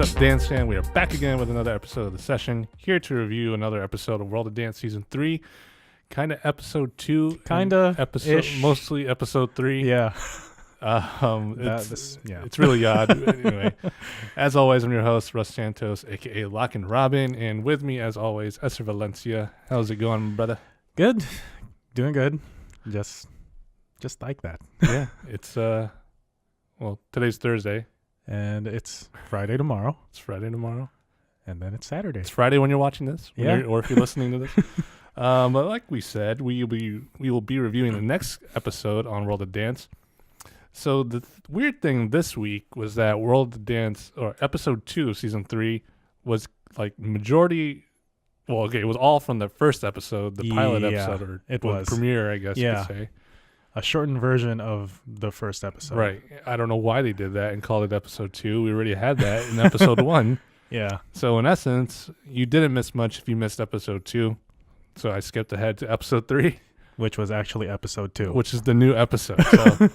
up, DanceFam? We are back again with another episode of The Session, here to review another episode of World of Dance Season 3. Kind of episode 2. Mostly episode 3. Yeah. It's really odd. Anyway, as always, I'm your host, Russ Santos, a.k.a. Lock and Robin, and with me, as always, Eser Valencia. How's it going, brother? Good. Doing good. Just like that. Yeah. It's, today's Thursday. And it's Friday tomorrow. And then it's Saturday. It's Friday when you're watching this, or if you're listening to this. But like we said, we will be reviewing the next episode on World of Dance. So the weird thing this week was that World of Dance, or episode 2 of season 3, was like majority. Well, okay, it was all from the first episode, the pilot episode, or it was premiere, I guess you could say. A shortened version of the first episode. Right. I don't know why they did that and called it episode 2. We already had that in episode 1. Yeah. So in essence, you didn't miss much if you missed episode 2. So I skipped ahead to episode 3. Which was actually episode 2. Which is the new episode. So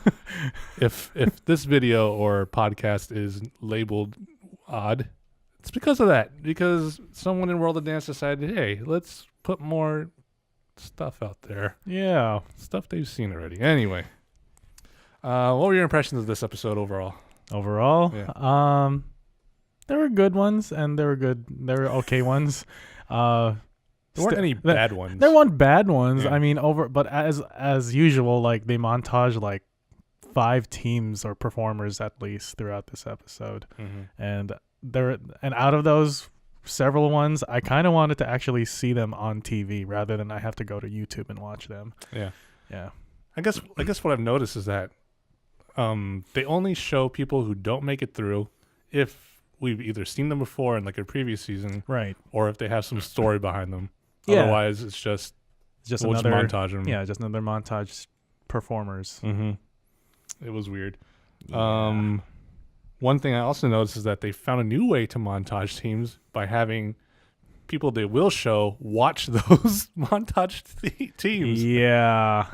if this video or podcast is labeled odd, it's because of that. Because someone in World of Dance decided, hey, let's put more stuff out there. Yeah. Stuff they've seen already. Anyway. What were your impressions of this episode overall? Yeah. There were good ones and there were okay ones. There weren't any bad ones. There weren't bad ones. Yeah. I mean, but as usual, like they montage like 5 teams or performers at least throughout this episode. Mm-hmm. And out of those several ones, I kind of wanted to actually see them on TV rather than I have to go to YouTube and watch them. Yeah. Yeah. I guess what I've noticed is that they only show people who don't make it through if we've either seen them before in like a previous season, right, or if they have some story behind them. Yeah. Otherwise, it's just another montage them. Yeah, just another montage performers. Mm-hmm. It was weird. Yeah. One thing I also noticed is that they found a new way to montage teams by having people they will show watch those montage teams. Yeah.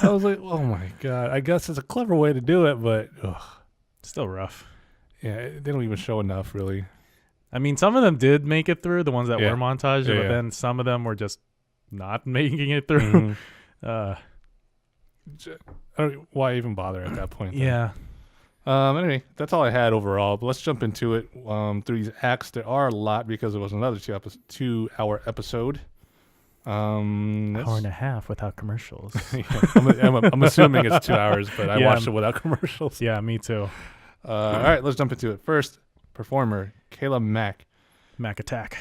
I was like, oh my God. I guess it's a clever way to do it, but still rough. Yeah, they don't even show enough, really. I mean, some of them did make it through, the ones that were montaged, but then some of them were just not making it through. Mm-hmm. Why even bother at that point? Yeah. Anyway, that's all I had overall, but let's jump into it. Through these acts, there are a lot because it was another 2-hour episode. Hour and a half without commercials. Yeah, I'm assuming it's 2 hours, but I watched it without commercials. Yeah, me too. All right, let's jump into it. First, performer, Kayla Mak. Mac Attack.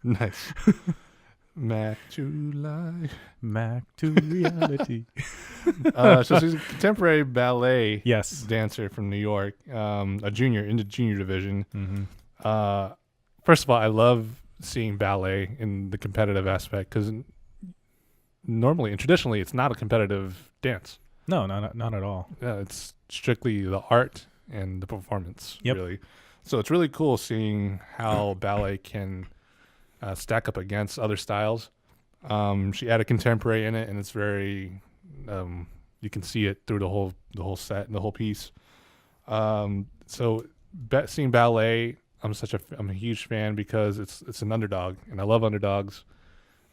Nice. Mac to life. Mac to reality. So she's a contemporary ballet dancer from New York, a junior in the junior division. Mm-hmm. First of all, I love seeing ballet in the competitive aspect because normally and traditionally it's not a competitive dance. No, not at all. Yeah, it's strictly the art and the performance, really. So it's really cool seeing how ballet can stack up against other styles. She added contemporary in it, and it's very you can see it through the whole set and the whole piece. So seeing ballet, I'm a huge fan because it's an underdog, and I love underdogs.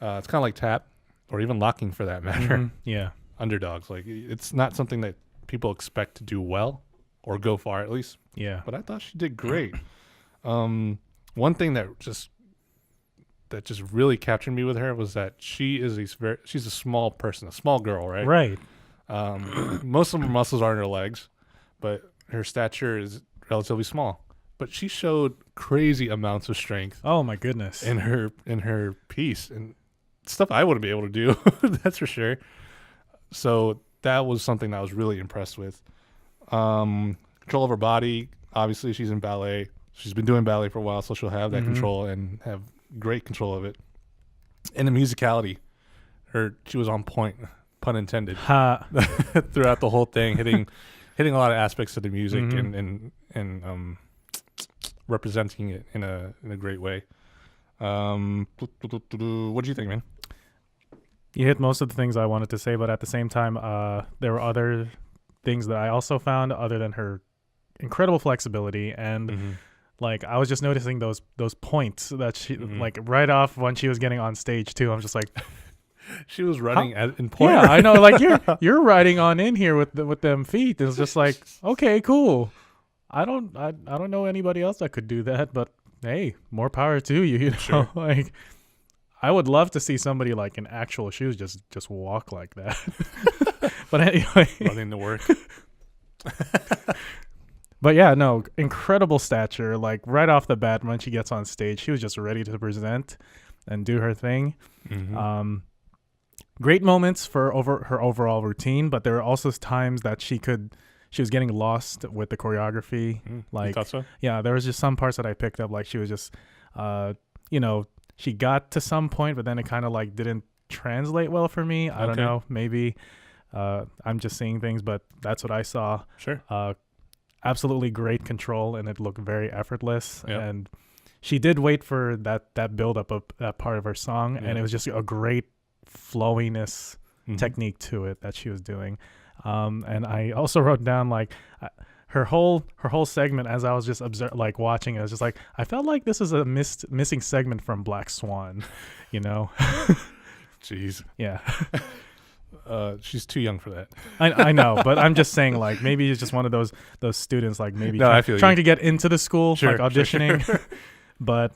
It's kind of like tap or even locking for that matter. Mm-hmm. Yeah, underdogs, like it's not something that people expect to do well or go far, at least. Yeah, but I thought she did great. One thing that just really captured me with her was that she's a small person, a small girl, right? Right. Most of her muscles are in her legs, but her stature is relatively small. But she showed crazy amounts of strength. Oh my goodness! In her piece and stuff I wouldn't be able to do. That's for sure. So that was something that I was really impressed with. Control of her body. Obviously, she's in ballet. She's been doing ballet for a while, so she'll have that control and have great control of it. And the musicality, she was on point, pun intended, throughout the whole thing, hitting a lot of aspects of the music and representing it in a great way. What do you think, man? You hit most of the things I wanted to say, but at the same time, there were other things that I also found other than her incredible flexibility and Like I was just noticing those points that she Mhm. like right off when she was getting on stage too. I'm just like, She was running in point. yeah, I know. Like you're riding on in here with them feet. It's just like, okay, cool. I don't know anybody else that could do that, but hey, more power to you. You know, Sure. like I would love to see somebody like in actual shoes just walk like that. But anyway, running to work. but yeah, no, incredible stature. Like right off the bat when she gets on stage, she was just ready to present and do her thing. Mhm. Great moments for her overall routine, but there were also times that she was getting lost with the choreography. You Like, thought so? yeah, there was just some parts that I picked up. Like she was just, you know, she got to some point, but then it kind of like didn't translate well for me. I don't Okay. know. Maybe I'm just seeing things, but that's what I saw. Sure. Absolutely great control, and it looked very effortless. Yep. And she did wait for that build up of that part of her song, and it was just a great flowiness Mhm. technique to it that she was doing. And I also wrote down like her whole segment as I was just like watching it. I was just like, I felt like this is a missing segment from Black Swan, you know? Jeez. Yeah. She's too young for that. I know, but I'm just saying like maybe it's just one of those students like maybe No, I feel trying you. to get into the school, Sure, like auditioning. sure. But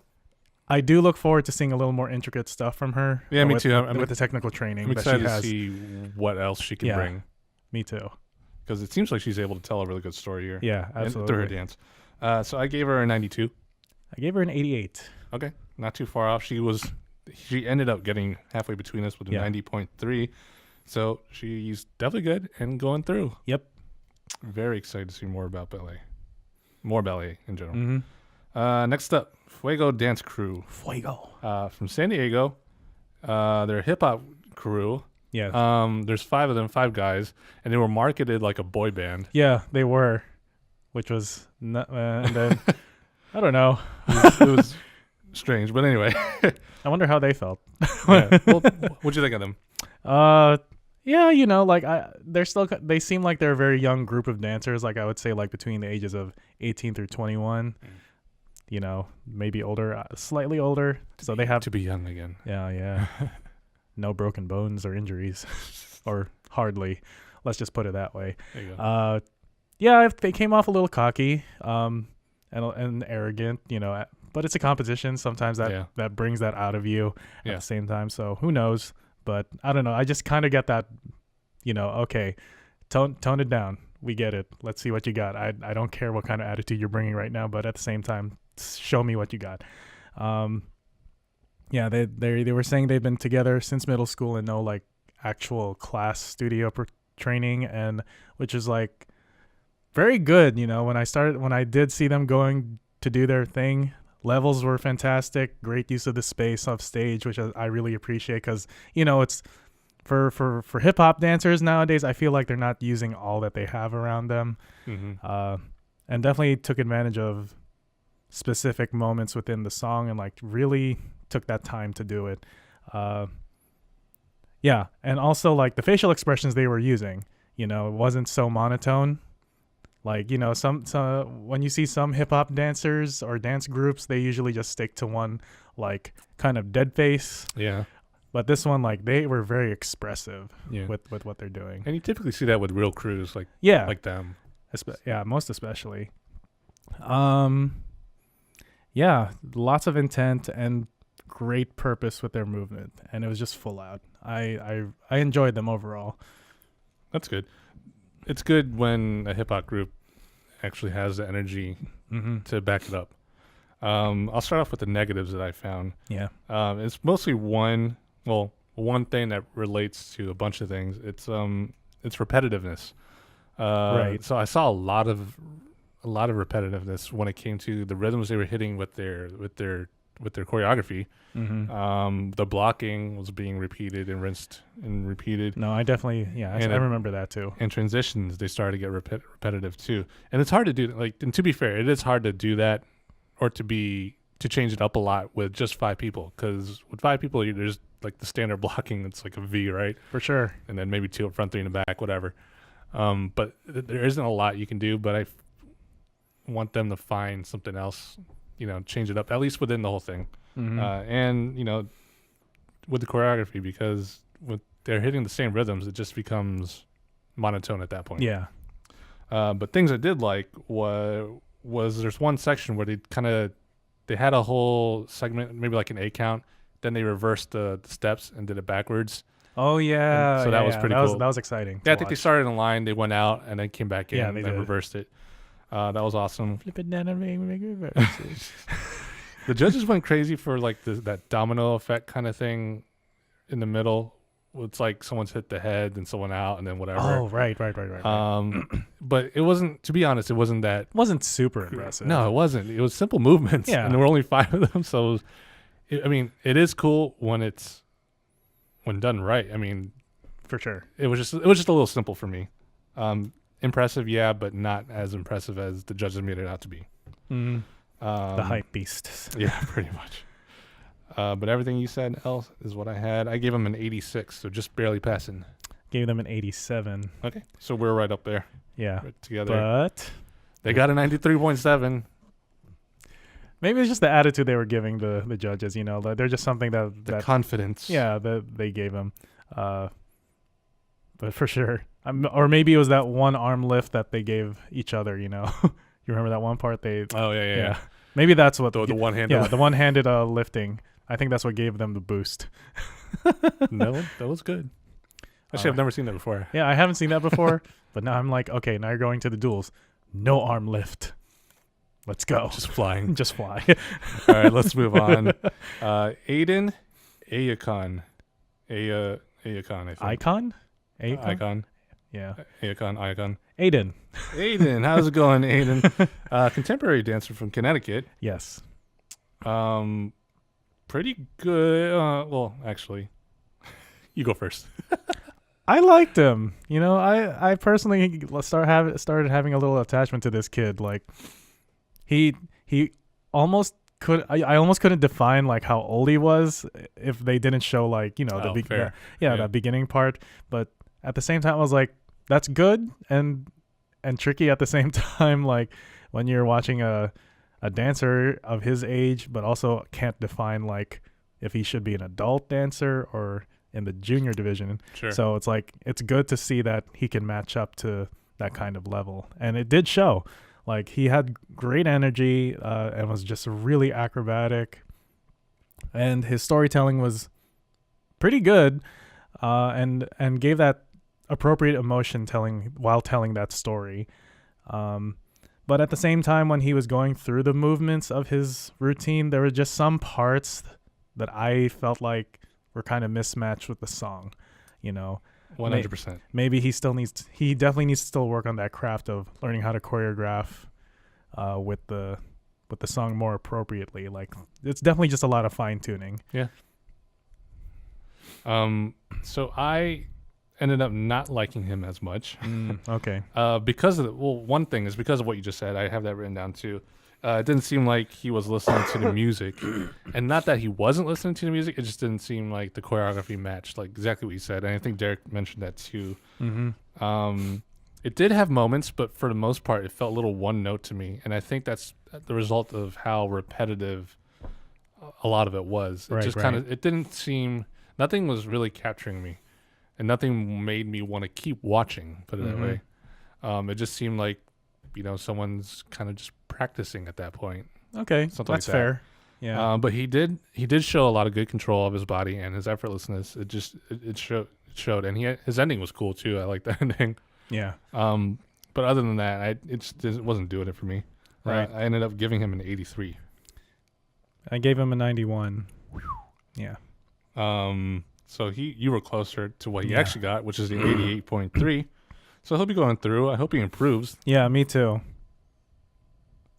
I do look forward to seeing a little more intricate stuff from her. Yeah, me with, too. With the technical training I'm that she excited to has. see what else she can Yeah. bring, Me too. because it seems like she's able to tell a really good story here. Yeah, and absolutely. through her dance. So I gave her a 92. I gave her an 88. Okay, not too far off. She ended up getting halfway between us with a Yeah. 90.3. So she's definitely good and going through. Yep. Very excited to see more about ballet. More ballet in general. Mm-hmm. Next up, Fuego Dance Crew. Fuego. From San Diego. They're a hip hop crew. Yeah. There's 5 of them, 5 guys, and they were marketed like a boy band. Yeah, they were, which was and then I don't know. It was strange, but anyway. I wonder how they felt. Yeah. Well, what'd you think of them? Yeah, you know, like they seem like they're a very young group of dancers. Like I would say, like between the ages of 18 through 21. You know, maybe older, slightly older. So they have To be young again. Yeah. No broken bones or injuries, or hardly. Let's just put it that way. There you go. Yeah, they came off a little cocky, and arrogant, you know. But it's a competition. Sometimes that brings that out of you at the same time. So who knows? But I don't know. I just kind of get that, you know. Okay, tone it down. We get it. Let's see what you got. I don't care what kind of attitude you're bringing right now, but at the same time, show me what you got. Yeah, they were saying they've been together since middle school and no like actual class studio training, and which is like very good. You know, when I did see them going to do their thing, levels were fantastic. Great use of the space off stage, which I really appreciate, because you know it's for hip hop dancers nowadays. I feel like they're not using all that they have around them, and definitely took advantage of specific moments within the song and like really took that time to do it. Yeah, and also like the facial expressions they were using, you know, it wasn't so monotone. Like, you know, some when you see some hip hop dancers or dance groups, they usually just stick to one like kind of dead face. Yeah. But this one, like, they were very expressive with what they're doing. And you typically see that with real crews like them. Most especially. Yeah, lots of intent and great purpose with their movement, and it was just full out. I enjoyed them overall. That's good. It's good when a hip hop group actually has the energy to back it up. I'll start off with the negatives that I found. Yeah. It's mostly one thing that relates to a bunch of things. It's repetitiveness. Right. So I saw a lot of repetitiveness when it came to the rhythms they were hitting with their choreography. The blocking was being repeated and rinsed and repeated. No, I definitely, I remember that too. And transitions, they started to get repetitive too. And it's hard to do, like, and to be fair, it is hard to do that or to change it up a lot with just 5 people. Because with 5 people, there's like the standard blocking, it's like a V, right? For sure. And then maybe 2 up front, 3 in the back, whatever. But there isn't a lot you can do. But want them to find something else, change it up, at least within the whole thing. Mm-hmm. And, with the choreography, because with they're hitting the same rhythms, it just becomes monotone at that point. Yeah. But things I did like was there's one section where they had a whole segment, maybe like an 8 count, then they reversed the steps and did it backwards. Oh yeah. And so that was pretty cool. That was exciting. Yeah, I think they started in line, they went out, and then came back in Yeah, and they then did. reversed it. That was awesome. Flip it down and make reverses. The judges went crazy for like that domino effect kind of thing in the middle. It's like someone's hit the head and someone out and then whatever. Oh, right. But it wasn't, to be honest, it wasn't that. Wasn't super impressive. No, it wasn't. It was simple movements. Yeah. And there were only 5 of them. So, it is cool when done right. I mean, For sure. it was just a little simple for me. Impressive, yeah, but not as impressive as the judges made it out to be. Mm. The hype beasts. Yeah, pretty much. But everything you said else is what I had. I gave them an 86, so just barely passing. Gave them an 87. Okay, so we're right up there. Yeah. Right together. But They got a 93.7. maybe it's just the attitude they were giving the judges, like they're just something The that confidence. yeah, that they gave them. But for sure. Or maybe it was that one arm lift that they gave each other, You remember that one part Oh, yeah. Maybe that's what The one-handed. Yeah, the one-handed lifting. I think that's what gave them the boost. No, that was good. Actually, I've never seen that before. Yeah, I haven't seen that before, but now I'm like, okay, now you're going to the duels. No arm lift. Let's go. Just flying. Just fly. All right, let's move on. Aydin Eyikan. Eyikan, I think. Icon? Icon. Yeah. Icon. Aydin. Aydin, how's it going, Aydin? Contemporary dancer from Connecticut. Yes. Pretty good. Well, actually, you go first. I liked him. I personally started having a little attachment to this kid. Like, he almost could. I almost couldn't define like how old he was if they didn't show like Fair. that beginning part. But at the same time, I was like, that's good and tricky at the same time. Like when you're watching a dancer of his age, but also can't define like if he should be an adult dancer or in the junior division. Sure. So it's like, it's good to see that he can match up to that kind of level. And it did show. Like he had great energy and was just really acrobatic. And his storytelling was pretty good and gave that appropriate emotion while telling that story. But at the same time, when he was going through the movements of his routine, there were just some parts that I felt like were kind of mismatched with the song, 100%. Maybe he definitely needs to still work on that craft of learning how to choreograph with the song more appropriately. Like it's definitely just a lot of fine tuning. Yeah. So I ended up not liking him as much. Okay. Because of one thing is because of what you just said. I have that written down too. It didn't seem like he was listening to the music, and not that he wasn't listening to the music. It just didn't seem like the choreography matched like exactly what you said. And I think Derek mentioned that too. Mm-hmm. It did have moments, but for the most part, it felt a little one note to me. And I think that's the result of how repetitive a lot of it was. It just kind of, it didn't seem, nothing was really capturing me, and nothing made me want to keep watching, put it that way. It just seemed like, someone's kind of just practicing at that point. Okay. Something That's like that. fair. Yeah. But he did show a lot of good control of his body and his effortlessness. It showed. And his ending was cool too. I like the ending. Yeah. But other than that, it wasn't doing it for me. Right. I ended up giving him an 83. I gave him a 91. Yeah. So you were closer to what he actually got, which is the 88.3. So he'll be going through. I hope he improves. Yeah, me too.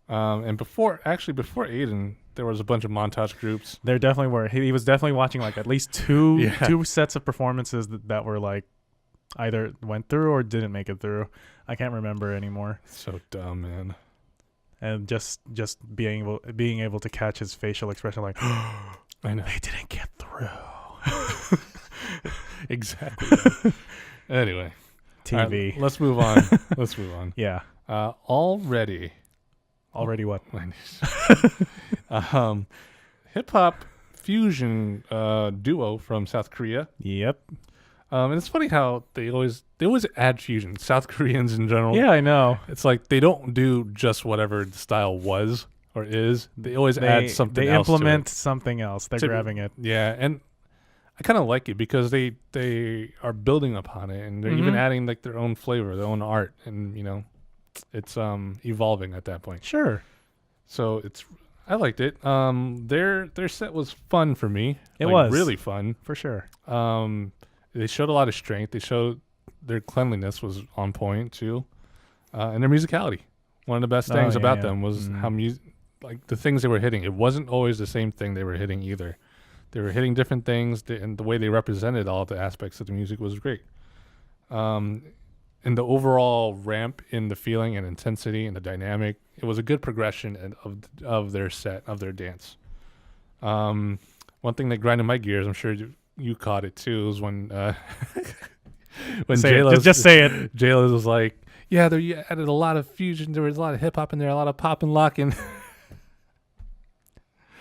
And before Aydin, there was a bunch of montage groups. There definitely were. He was definitely watching like at least two sets of performances that were like either went through or didn't make it through. I can't remember anymore. So dumb, man. And just being able to catch his facial expression, like, I know they didn't get through. Exactly. Anyway, TV. right, let's move on. Yeah. Already, Already what? Hip hop fusion duo from South Korea. Yep. And it's funny how they always add fusion. South Koreans in general. Yeah, I know. It's like they don't do just whatever the style was or is. They always add something They else. implement something else. They're grabbing it. Yeah, and I kind of like it because they are building upon it, and they're even adding like their own flavor, their own art, and it's evolving at that point. Sure. So I liked it. Their set was fun for me. It was really fun for sure. They showed a lot of strength. They showed their cleanliness was on point too, and their musicality. One of the best things about them was how the things they were hitting. It wasn't always the same thing they were hitting either. They were hitting different things, and the way they represented all the aspects of the music was great. And the overall ramp in the feeling and intensity and the dynamic, it was a good progression of their set, of their dance. One thing that grinded my gears, I'm sure you caught it too, is when just say it. J-Lo was like, yeah, you added a lot of fusion. There was a lot of hip hop in there, a lot of pop and locking.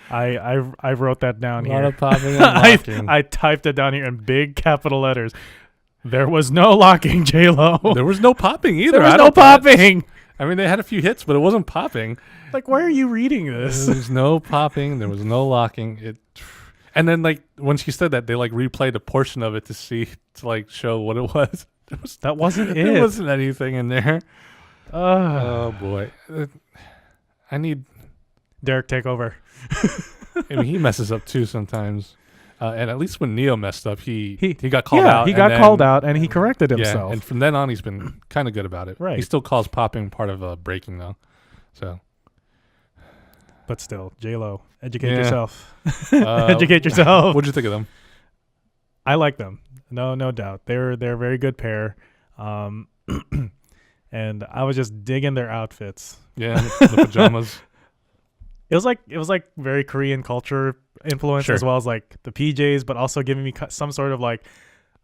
I wrote that down here. A lot of popping and locking. I typed it down here in big capital letters. There was no locking, J-Lo. There was no popping either. There was no popping. I mean, they had a few hits, but it wasn't popping. Like, why are you reading this? There was no popping. There was no locking. And then, like, when she said that, they, like, replayed a portion of it to show what it was. That wasn't it. There wasn't anything in there. Oh, boy. I need... Derek, take over. I mean, he messes up, too, sometimes. And at least when Neo messed up, he got called out. He got called out, and he corrected himself. Yeah, and from then on, he's been kind of good about it. Right. He still calls popping part of breaking, though. So... But still, J-Lo, educate yourself. Educate yourself. What'd you think of them? I like them. No doubt. They're a very good pair. And I was just digging their outfits. Yeah, the pajamas. It was like very Korean culture influence, as well as like the PJs, but also giving me some sort of like,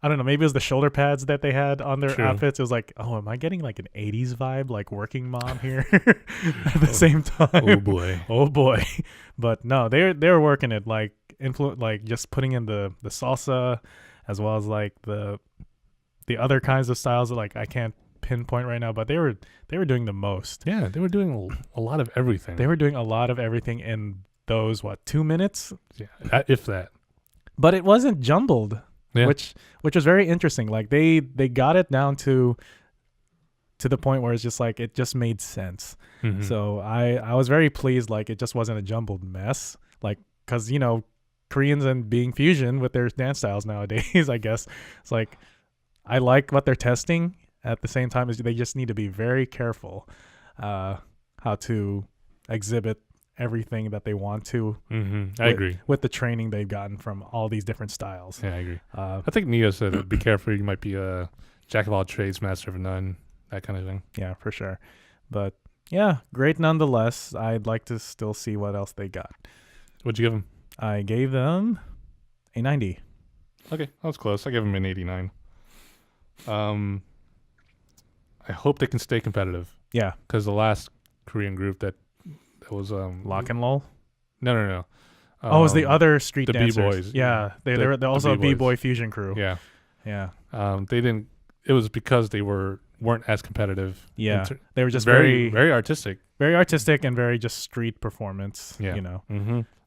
I don't know, maybe it was the shoulder pads that they had on their outfits. It was like, oh, am I getting like an 80s vibe, like working mom here at the same time? Oh boy. But no, they were working it, like like just putting in the salsa, as well as like the other kinds of styles that like I can't pinpoint right now, but they were doing the most. Yeah, they were doing a lot of everything. They were doing a lot of everything in those 2 minutes? Yeah, if that. But it wasn't jumbled. Yeah. Which was very interesting. Like they got it down to the point where it's just like it just made sense. Mm-hmm. So I was very pleased. Like it just wasn't a jumbled mess. Like because Koreans and being fusion with their dance styles nowadays, I guess it's like I like what they're testing. At the same time, as they just need to be very careful how to exhibit everything that they want to. I agree with the training they've gotten from all these different styles. Yeah, I agree. I think Neo said, "Be careful. You might be a jack of all trades, master of none." That kind of thing. Yeah, for sure. But yeah, great nonetheless. I'd like to still see what else they got. What'd you give them? I gave them a 90. Okay, that was close. I gave them an 89. I hope they can stay competitive. Yeah, because the last Korean group that was Lock and Lull. No. It was the other street the dancers. B-boys. Yeah, they're also a B-boy fusion crew. Yeah. They didn't. It was because they weren't as competitive. Yeah, they were just very artistic. Very artistic and very just street performance. Yeah.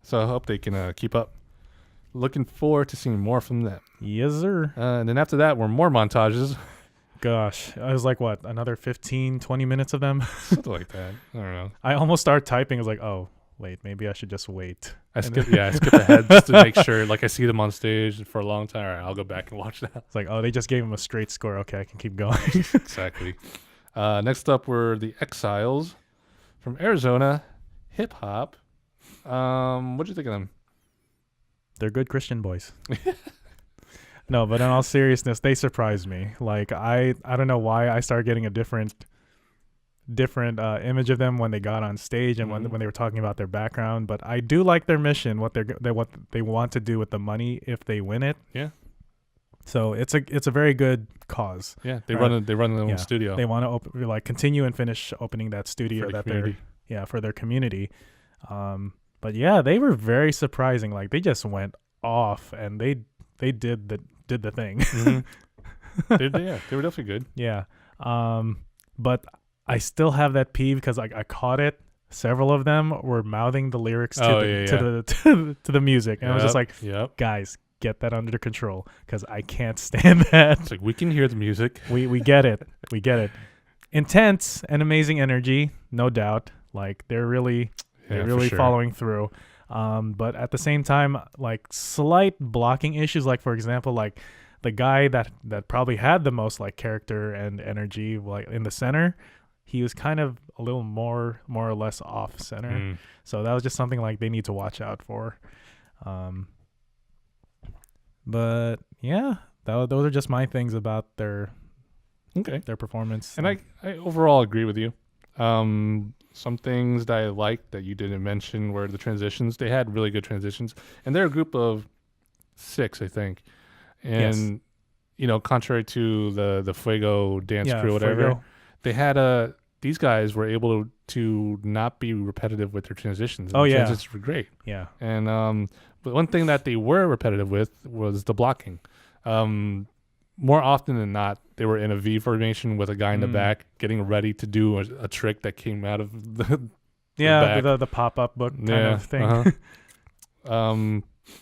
So I hope they can keep up. Looking forward to seeing more from them. Yes, sir. And then after that were more montages. Gosh, I was like, what, another 15, 20 minutes of them? Something like that. I don't know. I almost started typing. I was like, oh, wait, maybe I should just wait. I skip ahead just to make sure, like I see them on stage for a long time. All right, I'll go back and watch that. It's like, oh, they just gave him a straight score. Okay, I can keep going. Exactly. Next up were the Exiles from Arizona, hip hop. What'd you think of them? They're good Christian boys. No, but in all seriousness, they surprised me. Like I don't know why I started getting a different image of them when they got on stage and when they were talking about their background. But I do like their mission, what they want to do with the money if they win it. Yeah. So it's a very good cause. Yeah, they run their own studio. They want to continue and finish opening that studio that for their community. But yeah, they were very surprising. Like they just went off and they did the thing. Mm-hmm. they were definitely good. Yeah. But I still have that peeve because I caught it. Several of them were mouthing the lyrics to the music, and I was just like, guys, get that under control because I can't stand that. It's like we can hear the music. We get it. We get it. Intense and amazing energy, no doubt. Like they're really following through. But at the same time, like slight blocking issues, like for example, like the guy that probably had the most like character and energy, like in the center, he was kind of a little more or less off center. So that was just something like they need to watch out for. But yeah, those are just my things about their performance. And I overall agree with you. Some things that I liked that you didn't mention were the transitions. They had really good transitions, and they're a group of 6, I think. And you know, contrary to the Fuego dance crew, or whatever, Fuego. they had these guys were able to not be repetitive with their transitions. And the transitions were great. Yeah. And but one thing that they were repetitive with was the blocking. More often than not, they were in a V formation with a guy in the back getting ready to do a trick that came out of the the pop-up book kind of thing.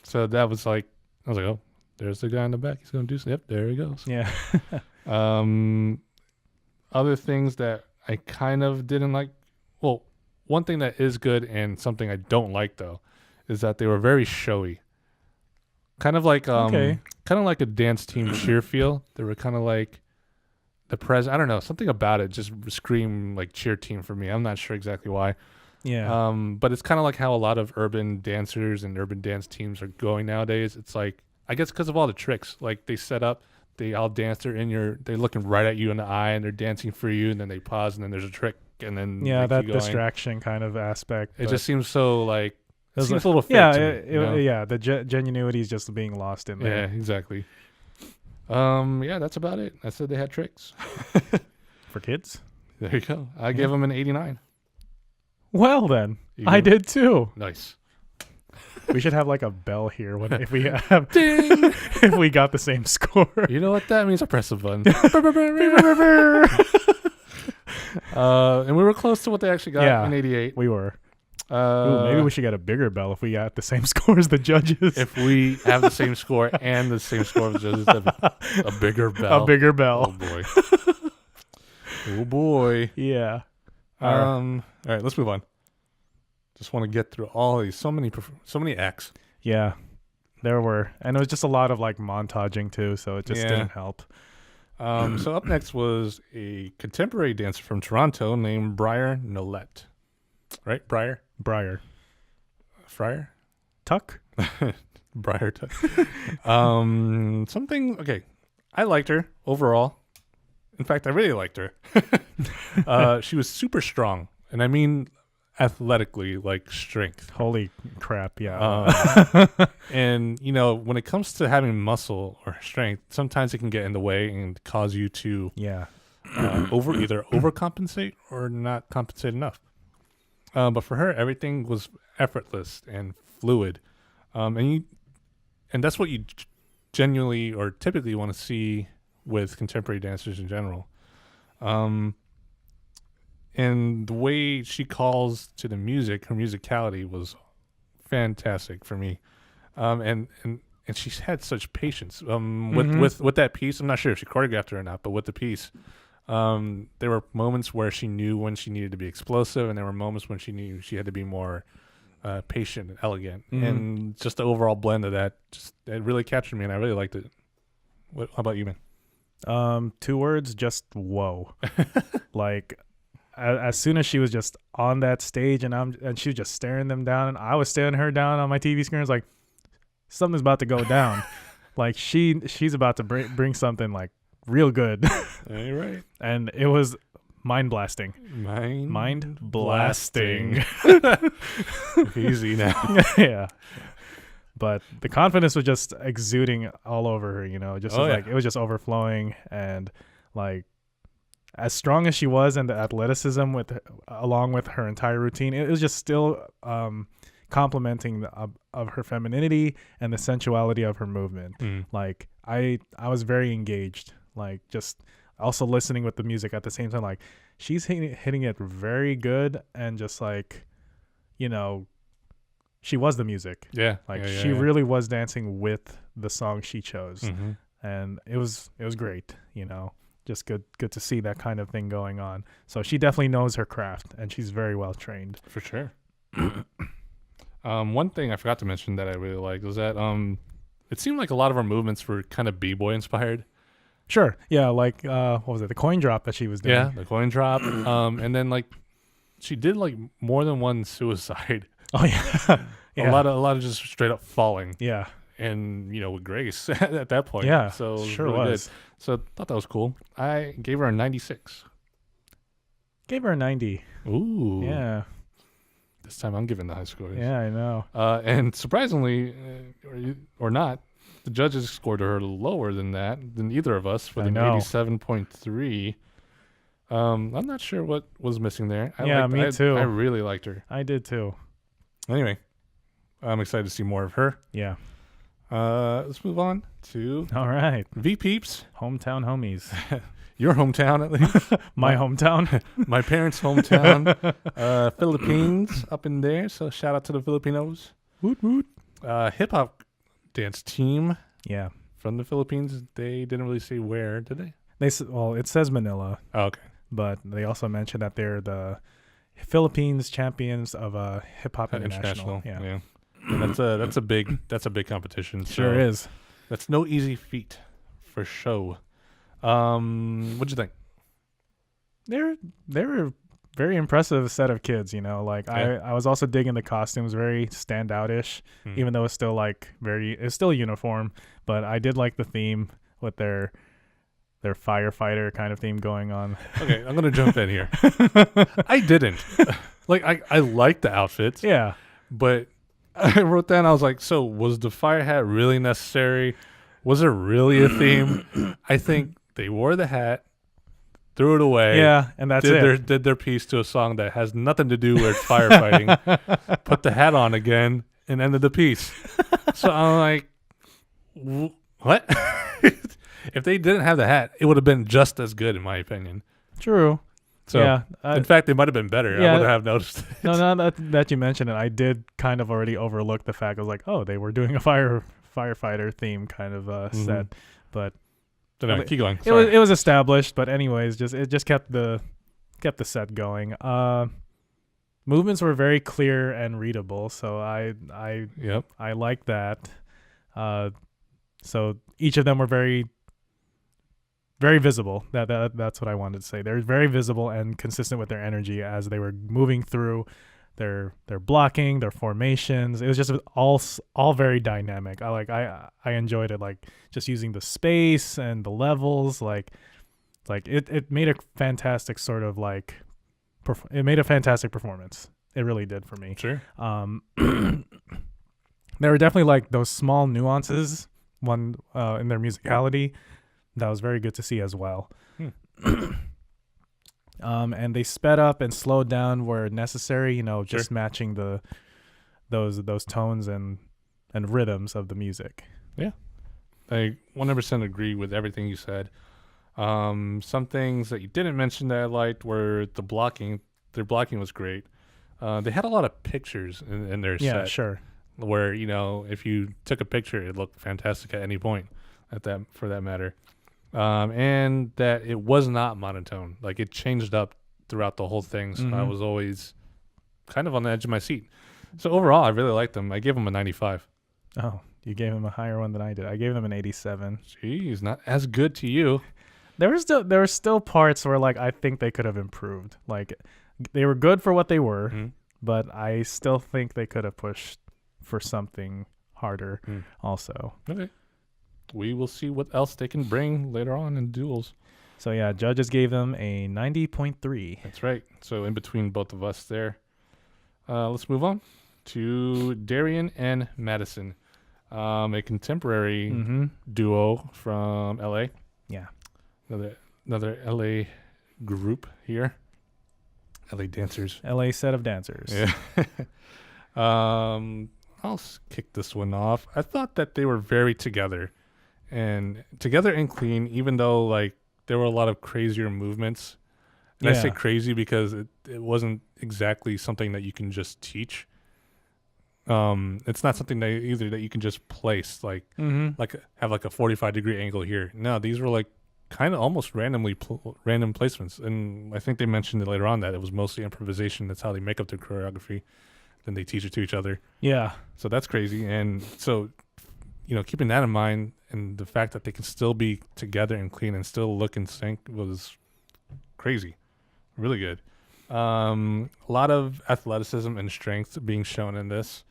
So that was like, I was like, oh, there's the guy in the back. He's going to do something. Yep, there he goes. Yeah. Other things that I kind of didn't like. Well, one thing that is good and something I don't like though is that they were very showy. Kind of like kind of like a dance team cheer feel. They were kind of like the I don't know, something about it just screamed like cheer team for me. I'm not sure exactly why. Yeah. But it's kind of like how a lot of urban dancers and urban dance teams are going nowadays. It's like, I guess because of all the tricks, like they set up, they all dance, they're looking right at you in the eye and they're dancing for you, and then they pause and then there's a trick and then that distraction kind of aspect. It just seems so like, it seems a little fake the genuinity is just being lost in there. Yeah, exactly. That's about it. I said they had tricks. For kids? There you go. I gave them an 89. Well then, I did too. Nice. We should have like a bell here if we have ding if we got the same score. You know what that means? I press a button. And we were close to what they actually got in 88. We were. Maybe we should get a bigger bell if we got the same score as the judges. If we have the same score and the same score as the judges, a bigger bell. A bigger bell. Oh boy. Oh boy. Yeah. All right, let's move on. Just want to get through all these. So many acts. Yeah, there were, and it was just a lot of like montaging too, so it just didn't help. So up next was a contemporary dancer from Toronto named Briar Nolet. Right, Briar. Friar. Tuck. Briar Tuck. Something. Okay, I liked her overall. In fact, I really liked her. She was super strong, and I mean athletically, like strength. Holy crap, yeah. And you know, when it comes to having muscle or strength, sometimes it can get in the way and cause you to either overcompensate or not compensate enough. But for her, everything was effortless and fluid, and that's what you genuinely or typically want to see with contemporary dancers in general. And the way she calls to the music, her musicality was fantastic for me. And she had such patience with that piece. I'm not sure if she choreographed it or not, but with the piece, there were moments where she knew when she needed to be explosive, and there were moments when she knew she had to be more patient and elegant. And just the overall blend of that, it really captured me, and I really liked it. How about you, man? 2 words, just whoa. Like, as soon as she was just on that stage and she was just staring them down, and I was staring her down on my TV screen, I was like, something's about to go down. Like she's about to bring something like real good. You're right. And it was mind blasting. Mind blasting. Easy now. Yeah. But the confidence was just exuding all over her, you know, just it was just overflowing, and like as strong as she was and the athleticism along with her entire routine, it was just still complementing of her femininity and the sensuality of her movement. Like I was very engaged, like just also listening with the music at the same time. Like she's hitting it very good, and just like, you know, she was the music. Yeah. Like she really was dancing with the song she chose. Mm-hmm. And it was great, you know. Just good to see that kind of thing going on. So she definitely knows her craft, and she's very well trained. For sure. One thing I forgot to mention that I really liked was that it seemed like a lot of our movements were kind of b-boy inspired. Sure. Yeah, like what was it? The coin drop that she was doing. Yeah, the coin drop. And then like she did like more than one suicide. Oh yeah. Yeah. A lot of just straight up falling. Yeah. And, you know, with grace at that point. Yeah. So sure really was. good. So I thought that was cool. I gave her a 96. Gave her a 90. Ooh. Yeah. This time I'm giving the high scores. Yeah, I know. And surprisingly, or not, the judges scored her lower than either of us with an 87.3. I'm not sure what was missing there. Me too. I really liked her. I did too. Anyway, I'm excited to see more of her. Yeah. Let's move on to All right. VPeepz. Hometown homies. Your hometown, at least. My hometown. My parents' hometown. Philippines up in there. So shout out to the Filipinos. Woot woot. Hip hop dance team. Yeah. From the Philippines. They didn't really say where, did they? Well, it says Manila. Oh, okay. But they also mentioned that they're the Philippines champions of Hip Hop International. Yeah. And that's a big competition. Sure is. That's no easy feat for show. What'd you think? They were a very impressive set of kids, you know. Like I was also digging the costumes, very standout-ish, even though it's still it's still uniform, but I did like the theme with their firefighter kind of theme going on. Okay, I'm gonna jump in here. I didn't. Like I liked the outfits. Yeah. But I wrote down, I was like, so was the fire hat really necessary? Was it really a theme? I think they wore the hat, threw it away. Yeah, and that's it. Did their piece to a song that has nothing to do with firefighting, put the hat on again, and ended the piece. So I'm like, what? If they didn't have the hat, it would have been just as good, in my opinion. True. So, yeah, in fact, it might have been better. Yeah, I would have noticed it. No, that you mentioned it, I did kind of already overlook the fact. I was like, oh, they were doing a firefighter theme kind of set, but keep going. It was established, but anyways, it just kept the set going. Movements were very clear and readable, so I like that. So each of them were very visible. That's what I wanted to say. They're very visible and consistent with their energy as they were moving through their blocking, their formations. It was just all very dynamic. I enjoyed it, like just using the space and the levels. Like it made a fantastic sort of like it made a fantastic performance. It really did for me. Sure. There were definitely like those small nuances in their musicality that was very good to see as well. And they sped up and slowed down where necessary, you know, just matching those tones and rhythms of the music. Yeah. I 100% agree with everything you said. Some things that you didn't mention that I liked were the blocking. Their blocking was great. They had a lot of pictures in their set. Yeah, sure. Where, you know, if you took a picture, it looked fantastic at any point for that matter. And that it was not monotone. Like it changed up throughout the whole thing. So I was always kind of on the edge of my seat. So overall, I really liked them. I gave them a 95. Oh, you gave them a higher one than I did. I gave them an 87. Jeez, not as good to you. There were still parts where like I think they could have improved. Like they were good for what they were, but I still think they could have pushed for something harder also. Okay. We will see what else they can bring later on in duels. So yeah, judges gave them a 90.3. That's right. So in between both of us there. Let's move on to Derion and Madison, a contemporary duo from LA. Yeah. Another LA group here. LA Dancers. LA set of dancers. Yeah. I'll kick this one off. I thought that they were very together and clean, even though like there were a lot of crazier movements. And I say crazy because it wasn't exactly something that you can just teach. It's not something that you can just place, like have like a 45-degree angle here. No, these were like kind of almost random placements. And I think they mentioned it later on that it was mostly improvisation. That's how they make up their choreography. Then they teach it to each other. Yeah. So that's crazy. And so, keeping that in mind and the fact that they can still be together and clean and still look in sync was crazy. Really good. A lot of athleticism and strength being shown in this.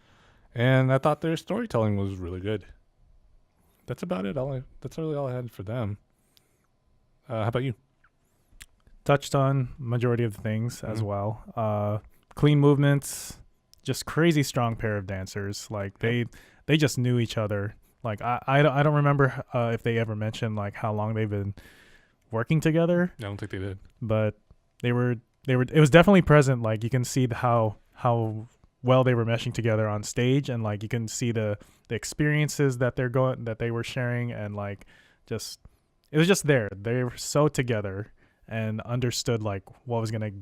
And I thought their storytelling was really good. That's about it. That's really all I had for them. How about you? Touched on majority of the things as well. Clean movements, just crazy strong pair of dancers. Like they just knew each other. Like I don't remember if they ever mentioned like how long they've been working together. I don't think they did. But it was definitely present. Like you can see how well they were meshing together on stage, and like you can see the experiences that they were sharing, and like just it was just there. They were so together and understood like what was gonna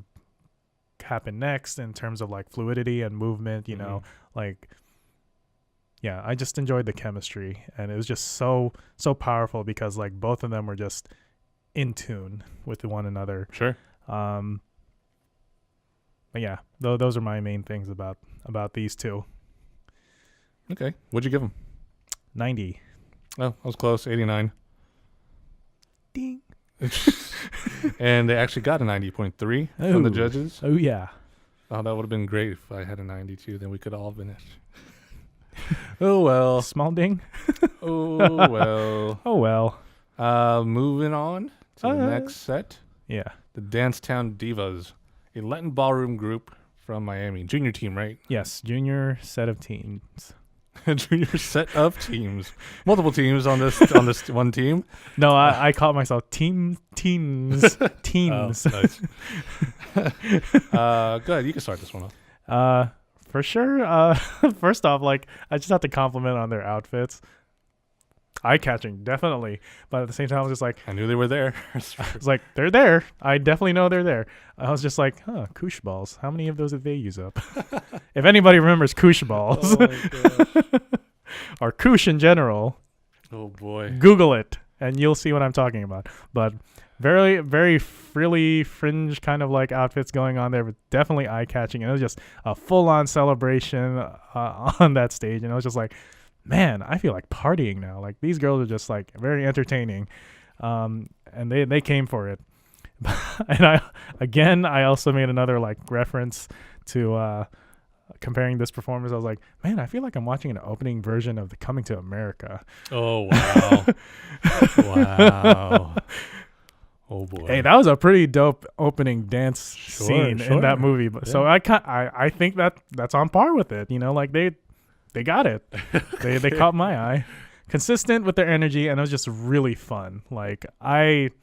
happen next in terms of like fluidity and movement. Like yeah, I just enjoyed the chemistry, and it was just so powerful because like both of them were just in tune with one another. Sure. But yeah, those are my main things about these two. Okay. What'd you give them? 90. Oh, I was close. 89. Ding. And they actually got a 90.3 from the judges. Oh, yeah. Oh, that would have been great if I had a 92. Then we could all finish. Oh, well. Small ding. Oh, well. Oh, well. Moving on to the next set. Yeah. The Dancetown Divas, a Latin ballroom group from Miami. Junior team, right? Yes, junior set of teams. Junior set of teams. Multiple teams on this one team. No, I caught myself teams. Oh, nice. Good. You can start this one off. For sure. First off, like I just have to compliment on their outfits. Eye-catching, definitely. But at the same time, I was just like... I knew they were there. It's like, they're there. I definitely know they're there. I was just like, koosh balls. How many of those did they use up? If anybody remembers koosh balls. Oh, my gosh. Or koosh in general. Oh, boy. Google it, and you'll see what I'm talking about. But very, very frilly, fringe kind of like outfits going on there, but definitely eye-catching. And it was just a full-on celebration on that stage. And I was just like... Man, I feel like partying now. Like these girls are just like very entertaining, and they came for it. And I also made another like reference to comparing this performance. I was like, man, I feel like I'm watching an opening version of the Coming to America. Oh wow, wow. Oh boy. Hey, that was a pretty dope opening dance scene in that movie. Yeah. So I think that's on par with it. Like they got it. They caught my eye. Consistent with their energy, and it was just really fun. Like it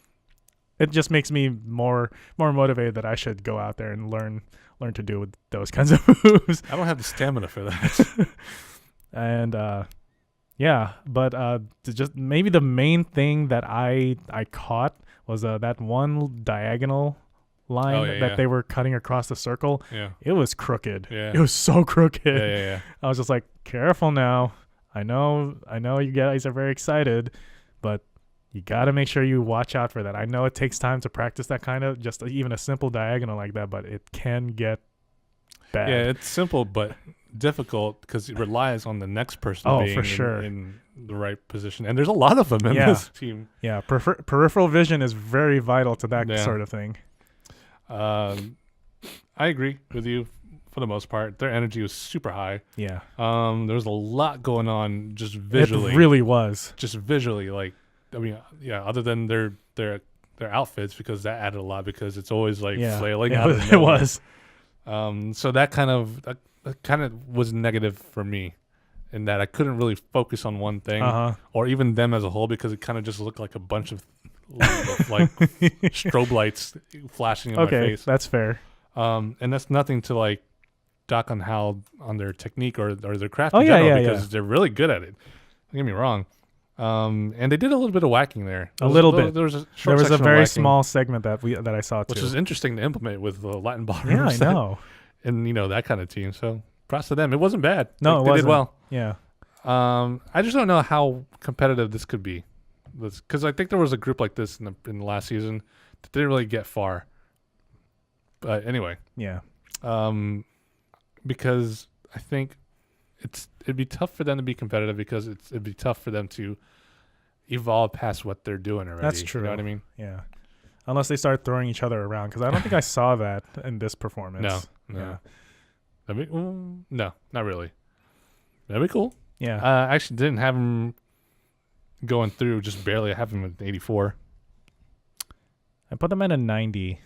just makes me more motivated that I should go out there and learn to do those kinds of moves. I don't have the stamina for that. And yeah, but just maybe the main thing that I caught was that one diagonal line that they were cutting across the circle. Yeah. It was crooked. Yeah. It was so crooked. Yeah. I was just like, careful now. I know you guys are very excited, but you got to make sure you watch out for that. I know it takes time to practice that kind of, just even a simple diagonal like that, but it can get bad. Yeah, it's simple, but difficult because it relies on the next person being for sure. in the right position. And there's a lot of them in this team. Yeah, peripheral vision is very vital to that sort of thing. I agree with you for the most part. Their energy was super high. Yeah. There was a lot going on just visually. It really was. Just visually, like, I mean, yeah, other than their outfits, because that added a lot, because it's always like flailing out of nowhere. It was. So that kind of was negative for me, in that I couldn't really focus on one thing or even them as a whole, because it kind of just looked like a bunch of like strobe lights flashing in my Okay, face. that's fair. And that's nothing to like dock on their technique or their craft Oh, in yeah, general, yeah, because they're really good at it. Don't get me wrong. And they did a little bit of whacking there. A little bit. There was a There short was a section of very whacking, small segment that I saw too. which is interesting to implement with the Latin ballroom. Yeah, I set know. and that kind of team. So props to them. It wasn't bad. No, they it did wasn't. well. Yeah. I just don't know how competitive this could be, because I think there was a group like this in the last season that didn't really get far. But anyway, Yeah. because I think it'd be tough for them to be competitive, because it'd be tough for them to evolve past what they're doing already. That's true. You know what I mean? Yeah. Unless they start throwing each other around, because I don't think I saw that in this performance. No. Yeah. That'd be, no, not really. That'd be cool. Yeah. I actually didn't have him going through, just barely. I have him at 84. I put them at a 90.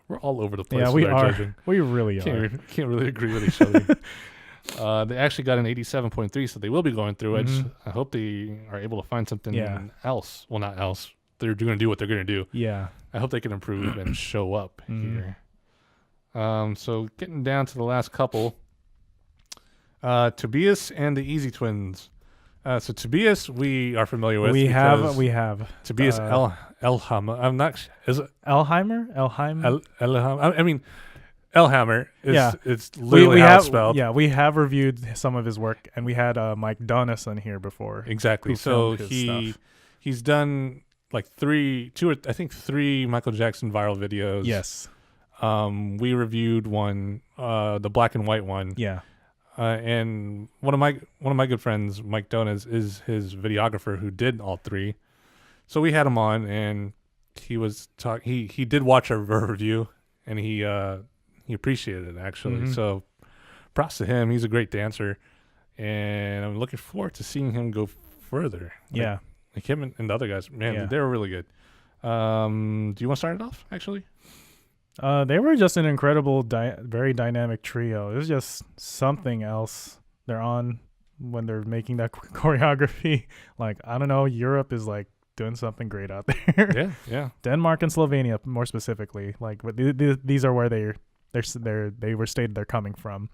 We're all over the place. Yeah, with we our are. judging. We really are. Can't really agree with each other. They actually got an 87.3, so they will be going through it. I hope they are able to find something else. Well, not else. They're going to do what they're going to do. Yeah. I hope they can improve and show up here. So getting down to the last couple, Tobias and the EZTwins. So Tobias, we are familiar with. We have Tobias Elhammer. I'm not. Is it Elheimer? Elhammer? I mean, Elhammer. It's literally how it's spelled. Yeah, we have reviewed some of his work, and we had Mike Donis on here before. Exactly. So he's done like three Michael Jackson viral videos. Yes. We reviewed one, the black and white one. Yeah. And one of my good friends, Mike Donis, is his videographer who did all three. So we had him on, and he was he did watch our review, and he appreciated it actually. So props to him. He's a great dancer, and I'm looking forward to seeing him go further. Like him and the other guys, man, they were really good. Do you want to start it off actually? They were just an incredible, very dynamic trio. It was just something else they're on when they're making that choreography. Like, I don't know, Europe is like doing something great out there. Yeah. Denmark and Slovenia, more specifically. Like, these are where they were stated they're coming from.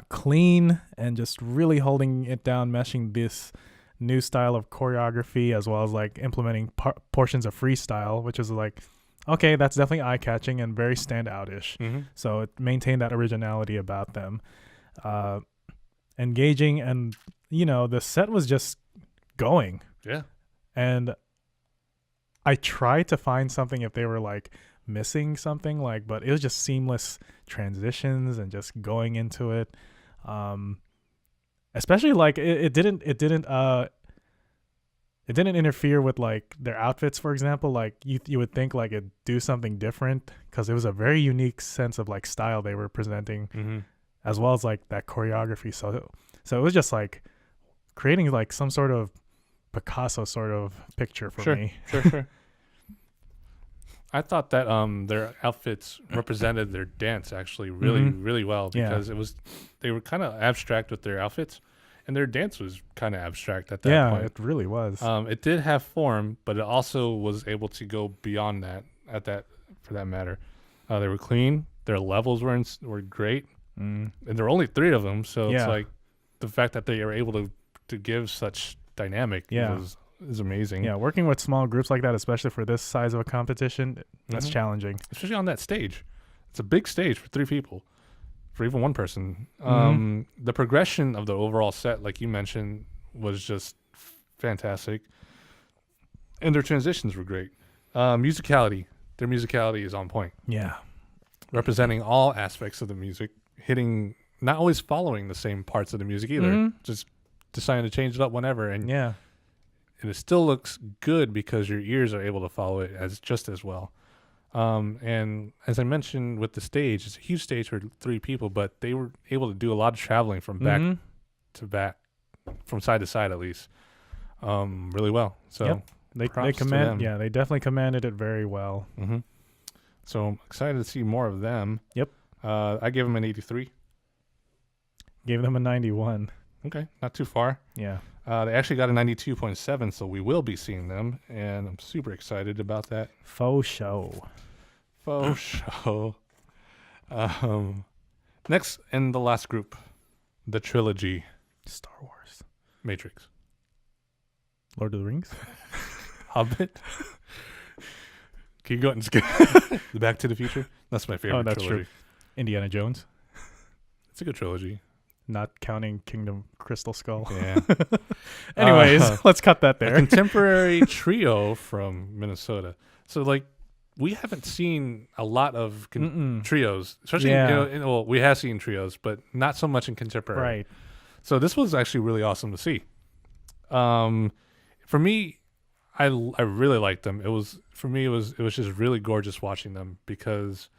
Clean and just really holding it down, meshing this new style of choreography, as well as like implementing portions of freestyle, which is like, okay, that's definitely eye-catching and very standout-ish. So it maintained that originality about them. Engaging, and the set was just going. Yeah. And I tried to find something if they were like missing something, like, but it was just seamless transitions and just going into it. Especially like it didn't interfere with like their outfits, for example. Like you would think like it'd do something different, because it was a very unique sense of like style they were presenting, as well as like that choreography. So it was just like creating like some sort of Picasso sort of picture for me. Sure. I thought that their outfits represented their dance actually really well, because they were kind of abstract with their outfits, and their dance was kind of abstract at that point. Yeah, it really was. It did have form, but it also was able to go beyond that for that matter. They were clean. Their levels were great, and there were only 3 of them, so it's like the fact that they were able to give such dynamic is amazing. Yeah, working with small groups like that, especially for this size of a competition, that's challenging. Especially on that stage. It's a big stage for 3 people, for even one person. The progression of the overall set, like you mentioned, was just fantastic. And their transitions were great. Their musicality is on point. Yeah. Representing all aspects of the music, not always following the same parts of the music either. Just deciding to change it up whenever. And it still looks good because your ears are able to follow it just as well. And as I mentioned with the stage, it's a huge stage for 3 people, but they were able to do a lot of traveling from back to back, from side to side at least, really well. So they definitely commanded it very well. So I'm excited to see more of them. Yep. I gave them an 83. Gave them a 91. Okay, not too far. Yeah. They actually got a 92.7, so we will be seeing them, and I'm super excited about that. Faux show. Faux show. Next, and the last group, the Trilogy. Star Wars. Matrix. Lord of the Rings. Hobbit. Keep going. Back to the Future. That's my favorite. Oh, that's trilogy. true. Indiana Jones. It's a good trilogy. Not counting Kingdom Crystal Skull. Yeah. Anyways, let's cut that A there. contemporary trio from Minnesota. So, like, we haven't seen a lot of trios, especially. Well, we have seen trios, but not so much in contemporary. Right. So this was actually really awesome to see. For me, I really liked them. It was just really gorgeous watching them because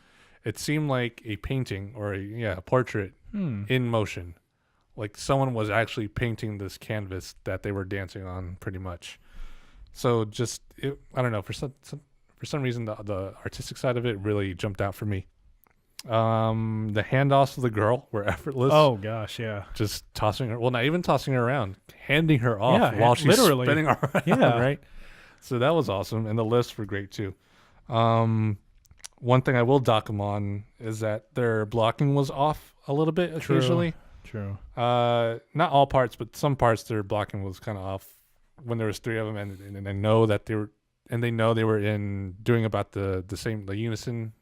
it seemed like a painting or a portrait in motion. Like someone was actually painting this canvas that they were dancing on, pretty much. So I don't know, for some reason the artistic side of it really jumped out for me. The handoffs of the girl were effortless. Oh gosh, yeah. Just tossing her, well, not even tossing her around, handing her off while she's literally spinning around. Yeah. Right. So that was awesome, and the lifts were great too. One thing I will dock them on is that their blocking was off a little bit occasionally. True. Not all parts, but some parts their blocking was kind of off when there was 3 of them, and I know that they were doing about the unison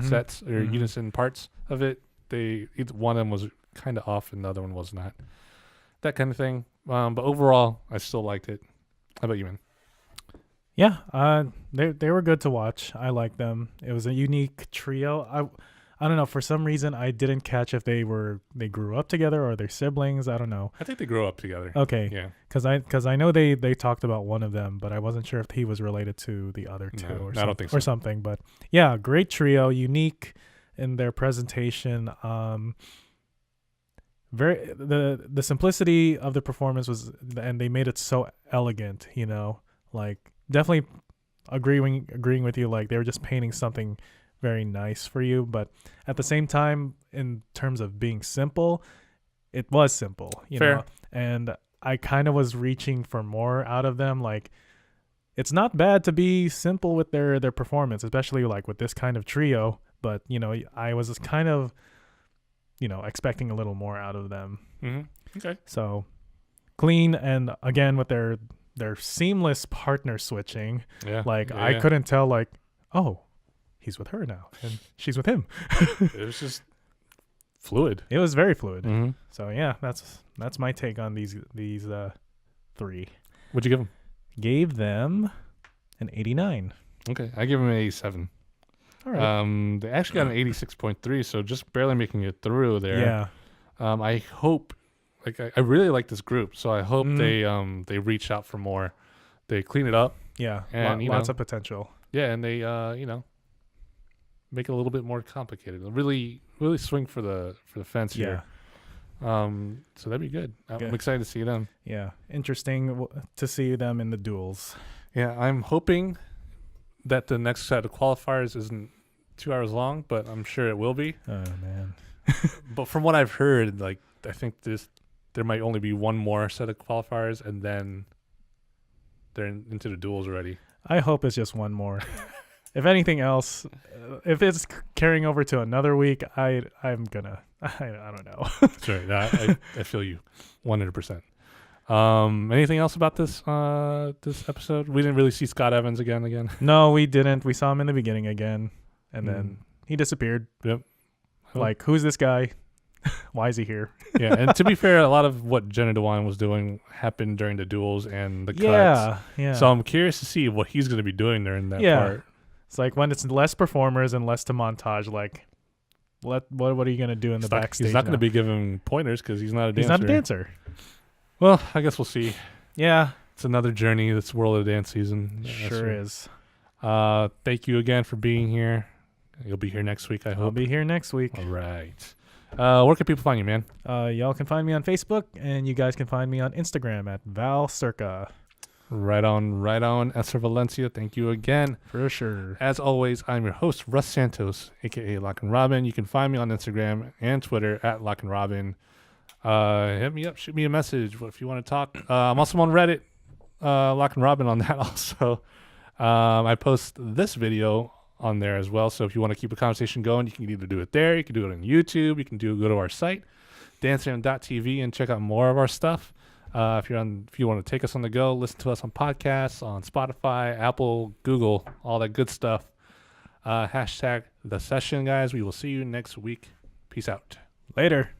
sets or unison parts of it. Either one of them was kind of off and the other one was not. That kind of thing. But overall, I still liked it. How about you, man? Yeah, they were good to watch. I liked them. It was a unique trio. I don't know, for some reason I didn't catch if they grew up together or they're siblings. I don't know. I think they grew up together. Okay. Yeah. Cuz I know they talked about one of them, but I wasn't sure if he was related to the other two I don't think so. Or something, but yeah, great trio, unique in their presentation. Very the simplicity of the performance was, and they made it so elegant, like definitely agreeing with you, like they were just painting something very nice for you, but at the same time, in terms of being simple, it was simple, you Fair. know, and I kind of was reaching for more out of them. Like, it's not bad to be simple with their performance, especially like with this kind of trio, but I was just kind of expecting a little more out of them. Okay. So clean, and again with their seamless partner switching. Yeah. I couldn't tell, like, oh, he's with her now and she's with him. It was just fluid. It was very fluid. Mm-hmm. So yeah, that's my take on these 3. What'd you give them? Gave them an 89. Okay, I give them an 87. All right. They actually got an 86.3, so just barely making it through there. Yeah. I hope, like, I really like this group, so I hope they reach out for more. They clean it up. Yeah. And lots of potential. Yeah, and they make it a little bit more complicated. Really, really swing for the fence here. So that'd be good. I'm excited to see them. Yeah, interesting to see them in the duels. Yeah, I'm hoping that the next set of qualifiers isn't 2 hours long, but I'm sure it will be. Oh man. But from what I've heard, like, I think there might only be one more set of qualifiers, and then they're into the duels already. I hope it's just one more. If anything else, if it's carrying over to another week, I don't know. Sorry, I feel you 100%. Anything else about this episode? We didn't really see Scott Evans again. No, we didn't. We saw him in the beginning again, and then he disappeared. Yep. Like, who's this guy? Why is he here? Yeah, and to be fair, a lot of what Jenna DeWine was doing happened during the duels and the cuts. Yeah. So I'm curious to see what he's going to be doing during that part. It's like when it's less performers and less to montage, like, what are you going to do in the backstage? He's not going to be giving pointers because he's not a dancer. He's not a dancer. Well, I guess we'll see. Yeah. It's another journey, this World of Dance season. Sure is. Thank you again for being here. You'll be here next week, I hope. I'll be here next week. All right. Where can people find you, man? Y'all can find me on Facebook, and you guys can find me on Instagram at ValCirca. Right on, Eser Valencia. Thank you again. For sure. As always, I'm your host, Russ Santos, a.k.a. Lock and Robin. You can find me on Instagram and Twitter at Lock and Robin. hit me up, shoot me a message if you want to talk. I'm also on Reddit, Lock and Robin on that also. I post this video on there as well. So if you want to keep a conversation going, you can either do it there, you can do it on YouTube, you can go to our site, dancefamtv, and check out more of our stuff. If you want to take us on the go, listen to us on podcasts, on Spotify, Apple, Google, all that good stuff. Hashtag the session, guys. We will see you next week. Peace out. Later.